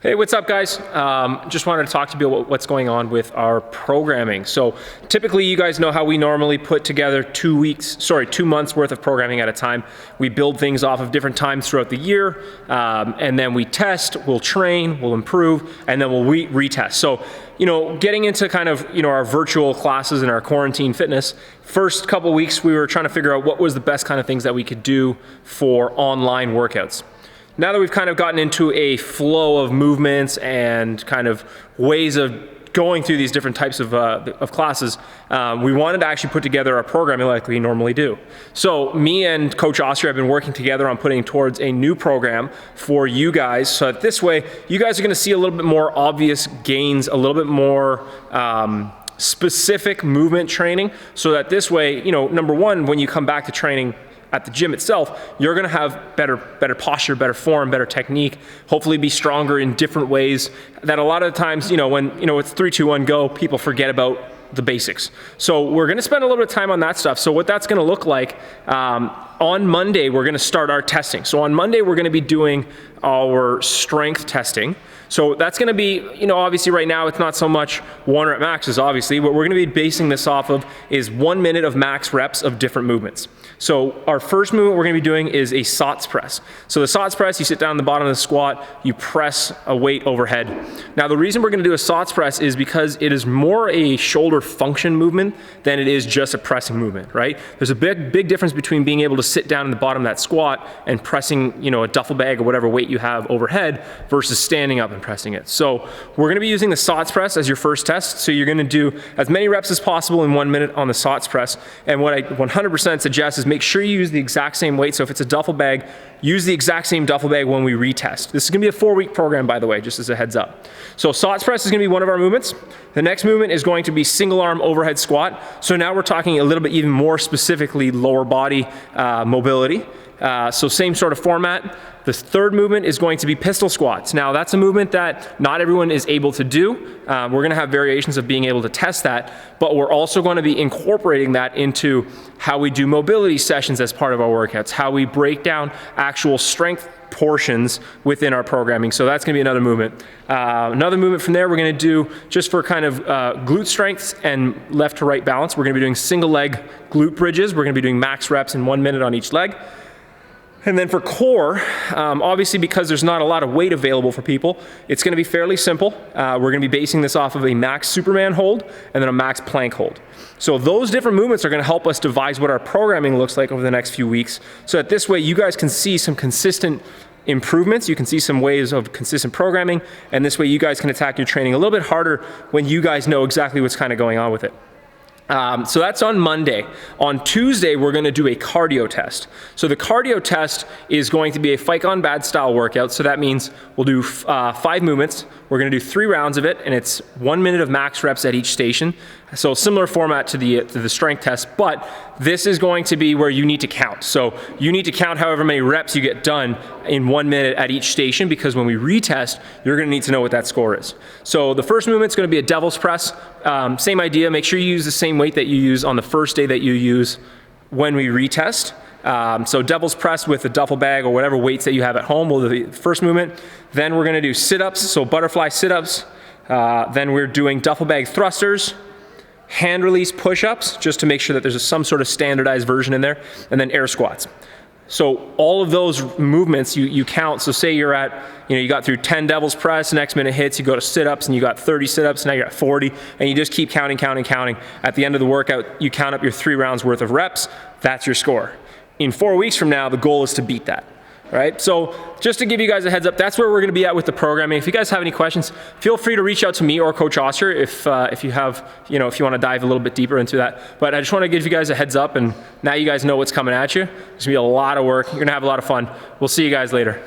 Hey, what's up, guys? Just wanted to talk to you about what's going on with our programming. So typically you guys know how we normally put together 2 months worth of programming at a time. We build things off of different times throughout the year, and then we test, we'll train, we'll improve, and then we'll retest. So, getting into kind of, our virtual classes and our quarantine fitness, first couple of weeks we were trying to figure out what was the best kind of things that we could do for online workouts. Now that we've kind of gotten into a flow of movements and kind of ways of going through these different types of classes, we wanted to actually put together our programming like we normally do. So me and Coach Austria have been working together on putting towards a new program for you guys, so that this way you guys are going to see a little bit more obvious gains, a little bit more specific movement training, so that this way, number one, when you come back to training at the gym itself, you're gonna have better posture, better form, better technique, hopefully be stronger in different ways that a lot of the times, when it's 3, 2, 1, go, people forget about the basics. So we're gonna spend a little bit of time on that stuff. So what that's gonna look like, on Monday, we're gonna start our testing. So on Monday, we're gonna be doing our strength testing. So that's gonna be, obviously right now it's not so much 1 rep maxes, obviously. What we're gonna be basing this off of is 1 minute of max reps of different movements. So our first movement we're gonna be doing is a SOTS press. So the SOTS press, you sit down on the bottom of the squat, you press a weight overhead. Now the reason we're gonna do a SOTS press is because it is more a shoulder function movement than it is just a pressing movement, right? There's a big difference between being able to sit down in the bottom of that squat and pressing, a duffel bag or whatever weight you have overhead versus standing up and pressing it. So we're gonna be using the SOTS press as your first test. So you're gonna do as many reps as possible in 1 minute on the SOTS press. And what I 100% suggest is make sure you use the exact same weight. So if it's a duffel bag, use the exact same duffel bag when we retest. This is gonna be a 4-week program, by the way, just as a heads up. So SOTS press is gonna be one of our movements. The next movement is going to be single arm overhead squat. So now we're talking a little bit even more specifically lower body mobility. So same sort of format. The third movement is going to be pistol squats. Now that's a movement that not everyone is able to do. We're gonna have variations of being able to test that, but we're also gonna be incorporating that into how we do mobility sessions as part of our workouts, how we break down actual strength portions within our programming. So that's gonna be another movement. Another movement from there we're gonna do just for kind of glute strengths and left to right balance. We're gonna be doing single leg glute bridges. We're gonna be doing max reps in 1 minute on each leg. And then for core, obviously because there's not a lot of weight available for people, it's gonna be fairly simple. We're gonna be basing this off of a max Superman hold and then a max plank hold. So those different movements are gonna help us devise what our programming looks like over the next few weeks, so that this way you guys can see some consistent improvements, you can see some ways of consistent programming, and this way you guys can attack your training a little bit harder when you guys know exactly what's kind of going on with it. So that's on Monday. On Tuesday, we're gonna do a cardio test. So the cardio test is going to be a Fight Gone Bad style workout. So that means we'll do 5 movements. We're gonna do 3 rounds of it, and it's 1 minute of max reps at each station. So similar format to the strength test, but this is going to be where you need to count. So you need to count however many reps you get done in 1 minute at each station, because when we retest, you're gonna need to know what that score is. So the first movement's gonna be a devil's press. Same idea, make sure you use the same weight that you use on the first day that you use when we retest. So devil's press with a duffel bag or whatever weights that you have at home will be the first movement. Then we're gonna do sit-ups, so butterfly sit-ups. Then we're doing duffel bag thrusters, hand release push-ups, just to make sure that there's some sort of standardized version in there, and then air squats. So all of those movements you count. So say you're at, you got through 10 devil's press, next minute hits, you go to sit-ups and you got 30 sit-ups, now you're at 40, and you just keep counting. At the end of the workout, you count up your 3 rounds worth of reps, that's your score. In 4 weeks from now, the goal is to beat that. Right? So just to give you guys a heads up, that's where we're gonna be at with the programming. If you guys have any questions, feel free to reach out to me or Coach Austria if you have, if you wanna dive a little bit deeper into that. But I just wanna give you guys a heads up, and now you guys know what's coming at you. There's gonna be a lot of work. You're gonna have a lot of fun. We'll see you guys later.